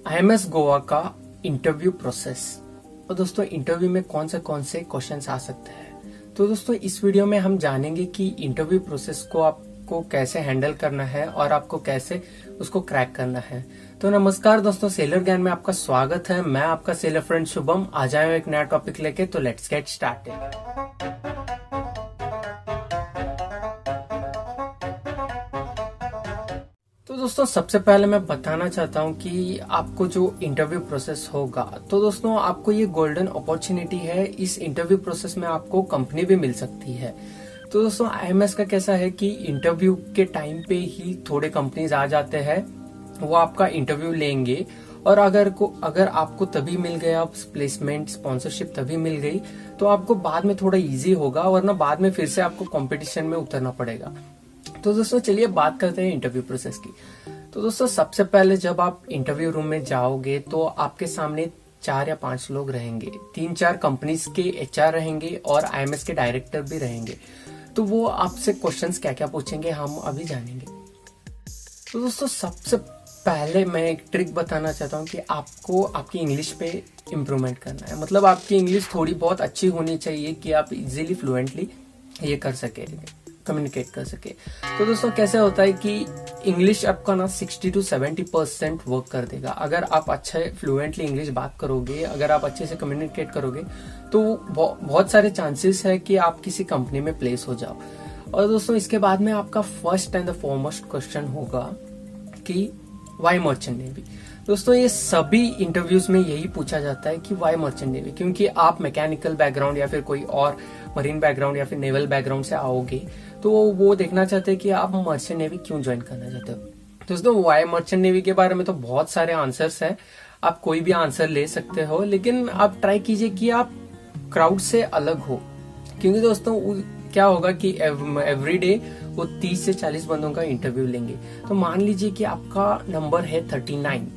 IMS Goa का interview process. और दोस्तों इंटरव्यू में कौन से क्वेश्चंस आ सकते हैं। तो दोस्तों इस वीडियो में हम जानेंगे कि इंटरव्यू प्रोसेस को आपको कैसे हैंडल करना है और आपको कैसे उसको क्रैक करना है। तो नमस्कार दोस्तों, सेलर ज्ञान में आपका स्वागत है। मैं आपका सेलर फ्रेंड शुभम आ जाए एक नया टॉपिक लेके। तो लेट्स गेट स्टार्टेड। तो दोस्तों सबसे पहले मैं बताना चाहता हूं कि आपको जो इंटरव्यू प्रोसेस होगा, तो दोस्तों आपको ये गोल्डन अपॉर्चुनिटी है। इस इंटरव्यू प्रोसेस में आपको कंपनी भी मिल सकती है। तो दोस्तों IMS का कैसा है कि इंटरव्यू के टाइम पे ही थोड़े कंपनीज आ जाते हैं, वो आपका इंटरव्यू लेंगे और अगर आपको तभी मिल गया प्लेसमेंट स्पॉन्सरशिप तभी मिल गई तो आपको बाद में थोड़ा इजी होगा, वरना बाद में फिर से आपको कंपटीशन में उतरना पड़ेगा। तो दोस्तों चलिए बात करते हैं इंटरव्यू प्रोसेस की। तो दोस्तों सबसे पहले जब आप इंटरव्यू रूम में जाओगे तो आपके सामने 4 या 5 लोग रहेंगे। 3-4 कंपनीज के HR रहेंगे और IMS के डायरेक्टर भी रहेंगे। तो वो आपसे क्वेश्चंस क्या क्या पूछेंगे हम अभी जानेंगे। तो दोस्तों सबसे पहले मैं एक ट्रिक बताना चाहता हूँ कि आपको आपकी इंग्लिश पे इम्प्रूवमेंट करना है। मतलब आपकी इंग्लिश थोड़ी बहुत अच्छी होनी चाहिए कि आप इजीली फ्लुएंटली ये कर सके, कम्युनिकेट कर सके। तो दोस्तों कैसे होता है कि इंग्लिश आपका ना 60 to 70% वर्क कर देगा। अगर आप अच्छे फ्लुएंटली इंग्लिश बात करोगे, अगर आप अच्छे से कम्युनिकेट करोगे तो बहुत सारे चांसेस है कि आप किसी कंपनी में प्लेस हो जाओ। और दोस्तों इसके बाद में आपका first and the foremost question होगा कि वाई मर्चेंट नेवी। दोस्तों ये सभी इंटरव्यूज में यही पूछा जाता है कि वाई मर्चेंट नेवी, क्योंकि आप मैकेनिकल बैकग्राउंड या फिर कोई और मरीन बैकग्राउंड या फिर नेवल बैकग्राउंड से आओगे तो वो देखना चाहते हैं कि आप मर्चेंट नेवी क्यों ज्वाइन करना चाहते हो। दोस्तों वाई मर्चेंट नेवी के बारे में तो बहुत सारे आंसर्स हैं, आप कोई भी आंसर ले सकते हो, लेकिन आप ट्राई कीजिए कि आप क्राउड से अलग हो। क्योंकि दोस्तों क्या होगा कि एवरी डे वो 30 से 40 बंदों का इंटरव्यू लेंगे। तो मान लीजिए कि आपका नंबर है 39,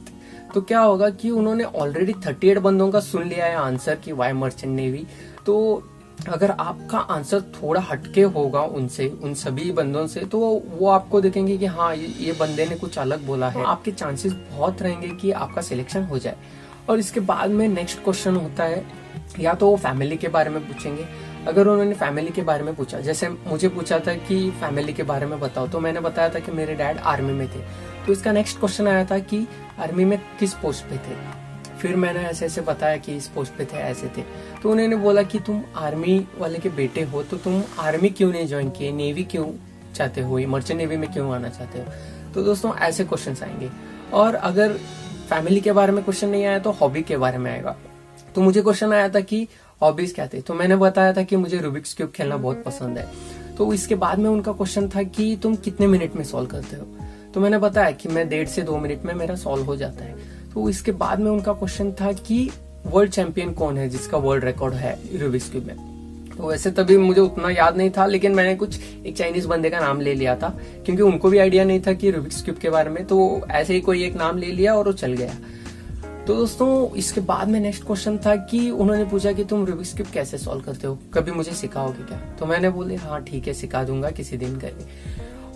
तो क्या होगा कि उन्होंने ऑलरेडी 38 बंदों का सुन लिया है आंसर कि वाई मर्चेंट नेवी। तो अगर आपका आंसर थोड़ा हटके होगा उनसे, उन सभी बंदों से, तो वो आपको देखेंगे कि हाँ ये बंदे ने कुछ अलग बोला है। आपके चांसेस बहुत रहेंगे कि आपका सिलेक्शन हो जाए। और इसके बाद में नेक्स्ट क्वेश्चन होता है, या तो वो फैमिली के बारे में पूछेंगे। अगर उन्होंने फैमिली के बारे में पूछा, जैसे मुझे पूछा था कि फैमिली के बारे में बताओ, तो मैंने बताया था कि मेरे डैड आर्मी में थे। तो इसका नेक्स्ट क्वेश्चन आया था कि आर्मी में किस पोस्ट पे थे। फिर मैंने ऐसे बताया कि इस पोस्ट पे थे, ऐसे थे। तो उन्होंने बोला कि तुम आर्मी वाले के बेटे हो तो तुम आर्मी क्यों नहीं ज्वाइन किए, नेवी क्यों चाहते हो, मर्चेंट नेवी में क्यों आना चाहते हो। तो दोस्तों ऐसे क्वेश्चन आएंगे। और अगर फैमिली के बारे में क्वेश्चन नहीं आया तो हॉबी के बारे में आएगा। तो मुझे क्वेश्चन आया था कि हॉबीज क्या थे, तो मैंने बताया था कि मुझे रूबिक्स क्यूब खेलना बहुत पसंद है। तो इसके बाद में उनका क्वेश्चन था कि तुम कितने मिनट में सॉल्व करते हो। तो मैंने बताया कि मैं 1.5 से 2 मिनट में मेरा सॉल्व हो जाता है। तो इसके बाद में उनका क्वेश्चन था कि वर्ल्ड चैंपियन कौन है जिसका वर्ल्ड रिकॉर्ड है रूबिक्स क्यूब में। तो वैसे तभी मुझे उतना याद नहीं था, लेकिन मैंने एक चाइनीज बंदे का नाम ले लिया था, क्योंकि उनको भी आइडिया नहीं था कि रूबिक्स क्यूब के बारे में। तो ऐसे ही कोई एक नाम ले लिया और वो चल गया। तो दोस्तों इसके बाद में नेक्स्ट क्वेश्चन था कि उन्होंने पूछा कि तुम रूबिक्स क्यूब कैसे सॉल्व करते हो, कभी मुझे सिखाओगे क्या। तो मैंने बोले हाँ ठीक है, सिखा दूंगा किसी दिन करके।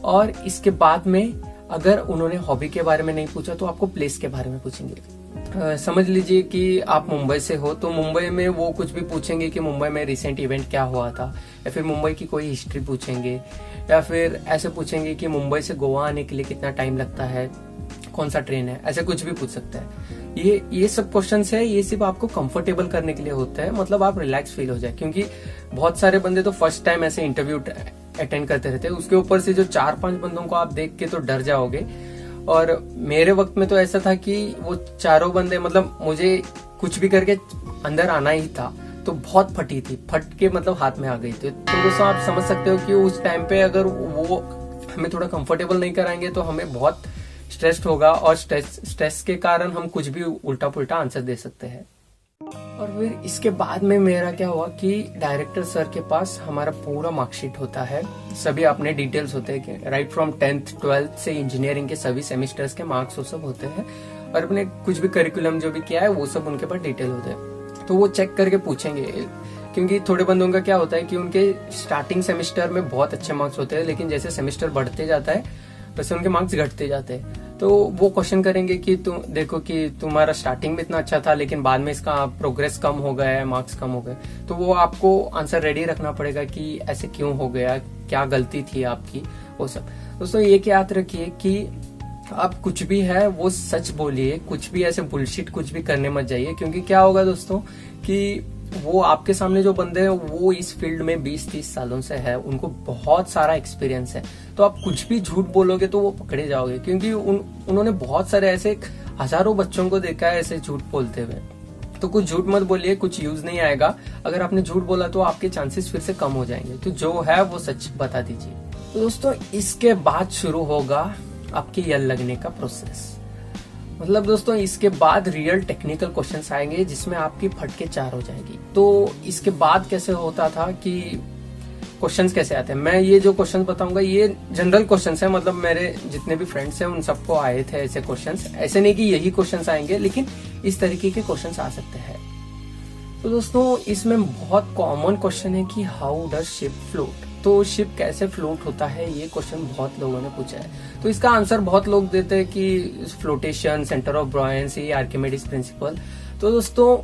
और इसके बाद में अगर उन्होंने हॉबी के बारे में नहीं पूछा तो आपको प्लेस के बारे में पूछेंगे। समझ लीजिए कि आप मुंबई से हो, तो मुंबई में वो कुछ भी पूछेंगे कि मुंबई में रिसेंट इवेंट क्या हुआ था, या फिर मुंबई की कोई हिस्ट्री पूछेंगे, या फिर ऐसे पूछेंगे कि मुंबई से गोवा आने के लिए कितना टाइम लगता है, कौन सा ट्रेन है, ऐसे कुछ भी पूछ सकता है। ये सब क्वेश्चंस है, ये सिर्फ आपको कंफर्टेबल करने के लिए होता है, मतलब आप रिलैक्स फील हो जाए। क्योंकि बहुत सारे बंदे तो फर्स्ट टाइम ऐसे इंटरव्यू अटेंड करते रहते हैं, उसके ऊपर से जो 4-5 बंदों को आप देख के तो डर जाओगे। और मेरे वक्त में तो ऐसा था कि वो चारों बंदे, मतलब मुझे कुछ भी करके अंदर आना ही था, तो बहुत फटी थी, फट के मतलब हाथ में आ गई थी। तो दोस्तों आप समझ सकते हो कि उस टाइम पे अगर वो हमें थोड़ा कंफर्टेबल नहीं कराएंगे तो हमें बहुत स्ट्रेस्ड होगा, और स्ट्रेस के कारण हम कुछ भी उल्टा पुल्टा आंसर दे सकते हैं। और फिर इसके बाद में मेरा क्या हुआ कि डायरेक्टर सर के पास हमारा पूरा मार्कशीट होता है, सभी अपने डिटेल्स होते हैं, राइट फ्रॉम 10th 12th से इंजीनियरिंग के सभी सेमेस्टर्स के मार्क्स वो सब होते हैं, और अपने कुछ भी करिकुलम जो भी किया है वो सब उनके पास डिटेल होते हैं। तो वो चेक करके पूछेंगे, क्योंकि थोड़े बंदों का क्या होता है कि उनके स्टार्टिंग सेमेस्टर में बहुत अच्छे मार्क्स होते हैं, लेकिन जैसे सेमेस्टर बढ़ते जाता है वैसे उनके मार्क्स घटते जाते हैं। तो वो क्वेश्चन करेंगे कि तुम देखो कि तुम्हारा स्टार्टिंग में इतना अच्छा था लेकिन बाद में इसका प्रोग्रेस कम हो गया है, मार्क्स कम हो गए। तो वो आपको आंसर रेडी रखना पड़ेगा कि ऐसे क्यों हो गया, क्या गलती थी आपकी, वो सब। दोस्तों ये याद रखिए कि आप कुछ भी है वो सच बोलिए, कुछ भी ऐसे बुलशिट कुछ भी करने मत जाइए। क्योंकि क्या होगा दोस्तों कि वो आपके सामने जो बंदे हैं वो इस फील्ड में 20-30 सालों से है, उनको बहुत सारा एक्सपीरियंस है। तो आप कुछ भी झूठ बोलोगे तो वो पकड़े जाओगे, क्योंकि उन्होंने बहुत सारे ऐसे हजारों बच्चों को देखा है ऐसे झूठ बोलते हुए। तो कुछ झूठ मत बोलिए, कुछ यूज नहीं आएगा। अगर आपने झूठ बोला तो आपके चांसेस फिर से कम हो जाएंगे। तो जो है वो सच बता दीजिए। तो दोस्तों इसके बाद शुरू होगा आपके यल लगने का प्रोसेस। मतलब दोस्तों इसके बाद रियल टेक्निकल क्वेश्चंस आएंगे जिसमें आपकी फटके 4 हो जाएगी। तो इसके बाद कैसे होता था कि क्वेश्चंस कैसे आते हैं, मैं ये जो क्वेश्चंस बताऊंगा ये जनरल क्वेश्चंस है। मतलब मेरे जितने भी फ्रेंड्स हैं उन सबको आए थे ऐसे क्वेश्चंस। ऐसे नहीं कि यही क्वेश्चंस आएंगे, लेकिन इस तरीके के क्वेश्चंस आ सकते हैं। तो दोस्तों इसमें बहुत कॉमन क्वेश्चन है कि हाउ डज शिप फ्लोट। तो शिप कैसे फ्लोट होता है, ये क्वेश्चन बहुत लोगों ने पूछा है। तो इसका आंसर बहुत लोग देते हैं कि floatation, centre of buoyancy, Archimedes principle. तो दोस्तों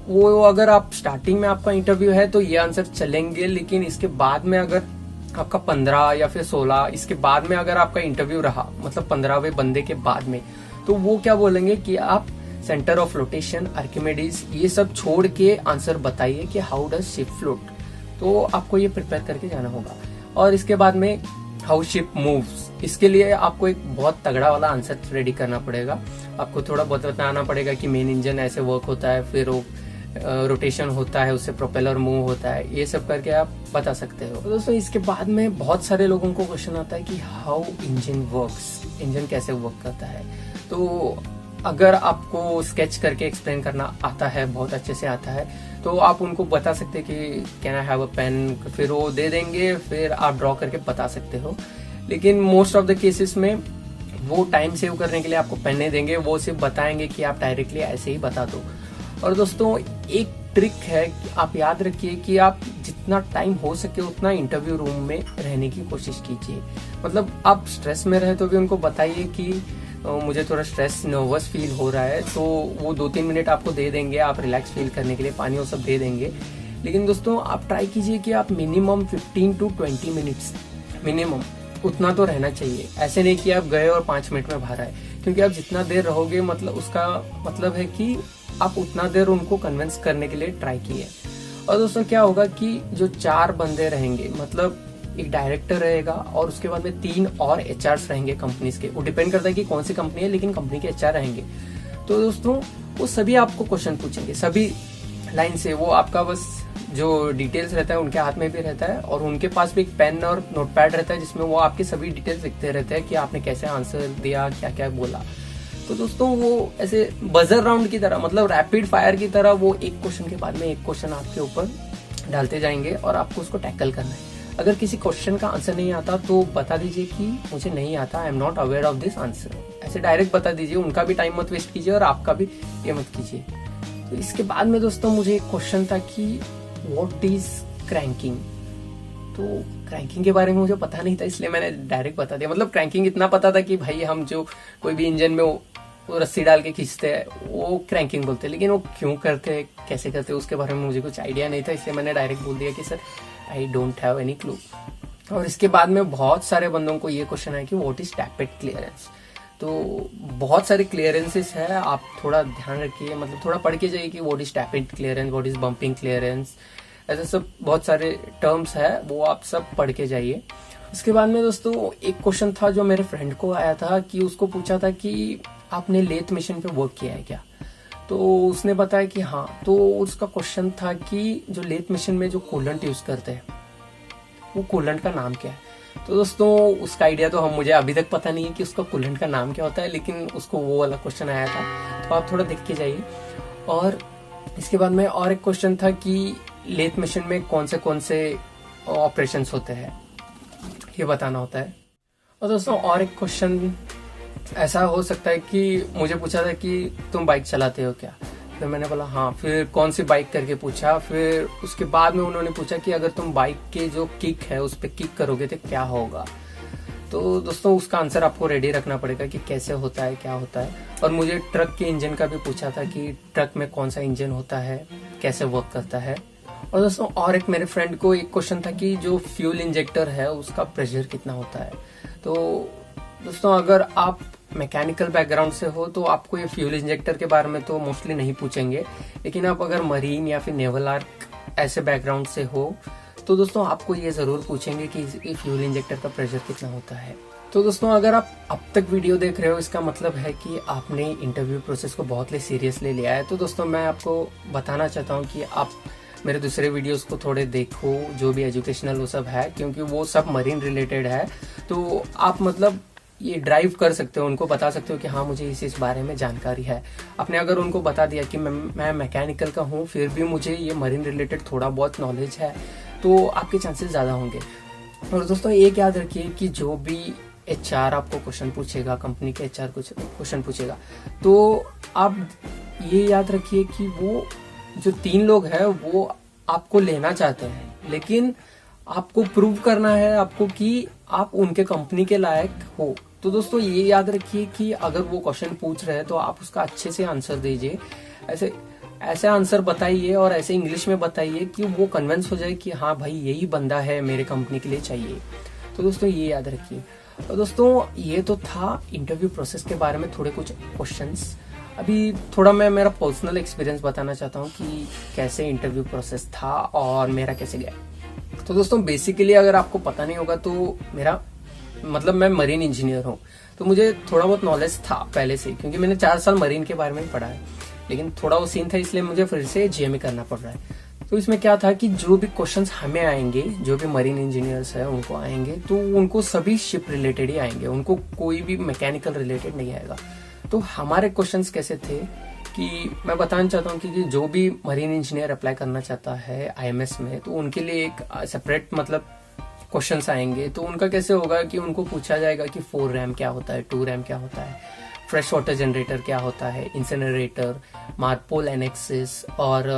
वो अगर आप स्टार्टिंग में आपका इंटरव्यू है तो ये आंसर चलेंगे, लेकिन इसके बाद में अगर आपका 15 या फिर 16 इसके बाद में अगर आपका इंटरव्यू रहा, मतलब 15वें बंदे के बाद में, तो वो क्या बोलेंगे कि आप सेंटर ऑफ फ्लोटेशन, आर्किमिडीज ये सब छोड़ के आंसर बताइए कि हाउ डज शिप फ्लोट। तो आपको ये प्रिपेयर करके जाना होगा। और इसके बाद में हाउ शिप मूव्स, इसके लिए आपको एक बहुत तगड़ा वाला आंसर रेडी करना पड़ेगा। आपको थोड़ा बहुत बताना पड़ेगा कि मेन इंजन ऐसे वर्क होता है, फिर वो रोटेशन होता है, उससे प्रोपेलर मूव होता है, ये सब करके आप बता सकते हो। तो दोस्तों इसके बाद में बहुत सारे लोगों को क्वेश्चन आता है कि हाउ इंजन वर्क्स, इंजन कैसे वर्क करता है। तो अगर आपको स्केच करके एक्सप्लेन करना आता है, बहुत अच्छे से आता है, तो आप उनको बता सकते हैं कि can I have a pen, फिर वो दे देंगे, फिर आप ड्रॉ करके बता सकते हो। लेकिन मोस्ट ऑफ द केसेस में वो टाइम सेव करने के लिए आपको पेन नहीं देंगे, वो सिर्फ बताएंगे कि आप डायरेक्टली ऐसे ही बता दो। और दोस्तों एक ट्रिक है कि आप याद रखिए कि आप जितना टाइम हो सके उतना इंटरव्यू रूम में रहने की कोशिश कीजिए। मतलब आप स्ट्रेस में रहे तो भी उनको बताइए कि मुझे थोड़ा स्ट्रेस, नर्वस फील हो रहा है, तो वो 2-3 मिनट आपको दे देंगे, आप रिलैक्स फील करने के लिए पानी वो सब दे देंगे। लेकिन दोस्तों आप ट्राई कीजिए कि आप मिनिमम 15 to 20 मिनट्स मिनिमम उतना तो रहना चाहिए। ऐसे नहीं कि आप गए और 5 मिनट में बाहर आए, क्योंकि आप जितना देर रहोगे मतलब उसका मतलब है कि आप उतना देर उनको कन्विंस करने के लिए ट्राई किए। और दोस्तों क्या होगा कि जो 4 बंदे रहेंगे, मतलब एक डायरेक्टर रहेगा और उसके बाद में 3 और एचआरस रहेंगे कंपनीज के। वो डिपेंड करता है कि कौन सी कंपनी है, लेकिन कंपनी के एचआर रहेंगे। तो दोस्तों वो सभी आपको क्वेश्चन पूछेंगे, सभी लाइन से। वो आपका बस जो डिटेल्स रहता है उनके हाथ में भी रहता है, और उनके पास भी एक पेन और नोटपैड रहता है जिसमें वो आपके सभी डिटेल्स लिखते रहते हैं कि आपने कैसे आंसर दिया, क्या क्या बोला। तो दोस्तों वो ऐसे बजर राउंड की तरह, मतलब रैपिड फायर की तरह, वो एक क्वेश्चन के बाद में एक क्वेश्चन आपके ऊपर डालते जाएंगे और आपको उसको टैकल करना है। अगर किसी क्वेश्चन का आंसर नहीं आता तो बता दीजिए कि मुझे नहीं आता, I am not aware of this answer. ऐसे डायरेक्ट बता दीजिए, उनका भी टाइम मत वेस्ट कीजिए और आपका भी ये मत कीजिए। तो इसके बाद में दोस्तों मुझे एक क्वेश्चन था कि व्हाट इज क्रैंकिंग। तो क्रैंकिंग के बारे में मुझे पता नहीं था, इसलिए मैंने डायरेक्ट बता दिया। मतलब क्रैंकिंग इतना पता था कि भाई हम जो कोई भी इंजन में वो रस्सी डाल के खींचते हैं वो क्रैंकिंग बोलते हैं, लेकिन वो क्यों करते हैं, कैसे करते हैं, उसके बारे में मुझे कुछ आइडिया नहीं था, इसलिए मैंने डायरेक्ट बोल दिया कि sir I don't have any clue. और इसके बाद में बहुत सारे बंदों को ये क्वेश्चन है कि व्हाट इज टैपेट क्लियरेंस। तो बहुत सारे क्लियरेंसेस है, आप थोड़ा ध्यान रखिए, मतलब थोड़ा पढ़ के जाइए कि what is tappet clearance, what is bumping clearance, ऐसे सब बहुत सारे टर्म्स है, वो आप सब पढ़ के जाइए। इसके बाद में दोस्तों एक क्वेश्चन था जो मेरे फ्रेंड को आया था कि उसको पूछा था कि आपने लेथ मशीन पे वर्क किया है क्या। तो उसने बताया कि हाँ। तो उसका क्वेश्चन था कि जो लेथ मशीन में जो कूलेंट यूज करते हैं वो कूलेंट का नाम क्या है। तो दोस्तों उसका आइडिया तो मुझे अभी तक पता नहीं है कि उसका कूलेंट का नाम क्या होता है, लेकिन उसको वो वाला क्वेश्चन आया था, तो आप थोड़ा देख के जाइए। और इसके बाद में और एक क्वेश्चन था कि लेथ मशीन में कौन से ऑपरेशंस होते हैं, ये बताना होता है। और दोस्तों और एक क्वेश्चन ऐसा हो सकता है कि मुझे पूछा था कि तुम बाइक चलाते हो क्या। फिर मैंने बोला हाँ। फिर कौन सी बाइक करके पूछा। फिर उसके बाद में उन्होंने पूछा कि अगर तुम बाइक के जो किक है उस पर किक करोगे तो क्या होगा। तो दोस्तों उसका आंसर आपको रेडी रखना पड़ेगा कि कैसे होता है, क्या होता है। और मुझे ट्रक के इंजन का भी पूछा था कि ट्रक में कौन सा इंजन होता है, कैसे वर्क करता है। और दोस्तों और एक मेरे फ्रेंड को एक क्वेश्चन था कि जो फ्यूल इंजेक्टर है उसका प्रेशर कितना होता है। तो दोस्तों अगर आप मैकेनिकल बैकग्राउंड से हो तो आपको ये फ्यूल इंजेक्टर के बारे में तो मोस्टली नहीं पूछेंगे, लेकिन आप अगर मरीन या फिर नेवल आर्क ऐसे बैकग्राउंड से हो तो दोस्तों आपको ये जरूर पूछेंगे कि फ्यूल इंजेक्टर का प्रेशर कितना होता है। तो दोस्तों अगर आप अब तक वीडियो देख रहे हो इसका मतलब है कि आपने इंटरव्यू प्रोसेस को बहुत ही सीरियसली लिया है। तो दोस्तों मैं आपको बताना चाहता हूँ कि आप मेरे दूसरे वीडियोस को थोड़े देखो, जो भी एजुकेशनल वो सब है, क्योंकि वो सब मरीन रिलेटेड है। तो आप मतलब ये ड्राइव कर सकते हो, उनको बता सकते हो कि हाँ मुझे इस बारे में जानकारी है। आपने अगर उनको बता दिया कि मैं मैकेनिकल का हूँ फिर भी मुझे ये मरीन रिलेटेड थोड़ा बहुत नॉलेज है, तो आपके चांसेस ज़्यादा होंगे। और दोस्तों एक याद रखिए कि जो भी HR आपको क्वेश्चन पूछेगा, कंपनी के HR कुछ क्वेश्चन पूछेगा, तो आप ये याद रखिए कि वो जो 3 लोग हैं वो आपको लेना चाहते हैं, लेकिन आपको प्रूव करना है आपको कि आप उनके कंपनी के लायक हो। तो दोस्तों ये याद रखिए कि अगर वो क्वेश्चन पूछ रहे हैं तो आप उसका अच्छे से आंसर दीजिए, ऐसे आंसर बताइए और ऐसे इंग्लिश में बताइए कि वो कन्विंस हो जाए कि हाँ भाई यही बंदा है, मेरे कंपनी के लिए चाहिए। तो दोस्तों ये याद रखिए। तो दोस्तों ये तो था इंटरव्यू प्रोसेस के बारे में थोड़े कुछ क्वेश्चंस। अभी थोड़ा मैं मेरा पर्सनल एक्सपीरियंस बताना चाहता हूँ कि कैसे इंटरव्यू प्रोसेस था और मेरा कैसे गया। तो दोस्तों बेसिकली अगर आपको पता नहीं होगा तो मेरा मतलब मैं मरीन इंजीनियर हूँ, तो मुझे थोड़ा बहुत नॉलेज था पहले से, क्योंकि मैंने 4 साल मरीन के बारे में पढ़ा है। लेकिन थोड़ा वो सीन था इसलिए मुझे फिर से GMA करना पड़ रहा है। तो इसमें क्या था कि जो भी क्वेश्चंस हमें आएंगे, जो भी मरीन इंजीनियर्स है उनको आएंगे, तो उनको सभी शिप रिलेटेड ही आएंगे, उनको कोई भी मैकेनिकल रिलेटेड नहीं आएगा। तो हमारे क्वेश्चंस कैसे थे कि मैं बताना चाहता हूँ कि जो भी मरीन इंजीनियर अप्लाई करना चाहता है IMS में, तो उनके लिए एक सेपरेट मतलब क्वेश्चंस आएंगे। तो उनका कैसे होगा कि उनको पूछा जाएगा कि 4 रैम क्या होता है, 2 रैम क्या होता है, फ्रेश वाटर जनरेटर क्या होता है, इंसिनरेटर, मार्पोल एनेक्सिस, और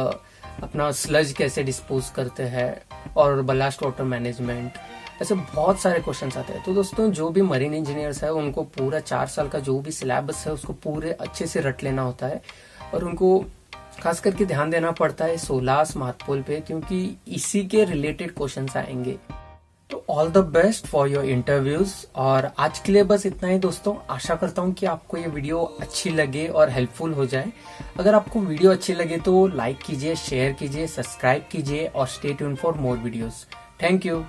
अपना स्लज कैसे डिस्पोज करते हैं, और बलास्ट वाटर मैनेजमेंट, ऐसे बहुत सारे क्वेश्चंस आते हैं। तो दोस्तों जो भी मरीन इंजीनियर्स है उनको पूरा 4 साल का जो भी सिलेबस है उसको पूरे अच्छे से रट लेना होता है, और उनको खास करके ध्यान देना पड़ता है सोलास मार्पोल पे, क्योंकि इसी के रिलेटेड क्वेश्चंस आएंगे। तो all the best for your interviews. और आज के लिए बस इतना ही दोस्तों। आशा करता हूँ कि आपको ये वीडियो अच्छी लगे और हेल्पफुल हो जाए। अगर आपको वीडियो अच्छी लगे तो लाइक कीजिए, शेयर कीजिए, सब्सक्राइब कीजिए और stay tuned for more videos. Thank you.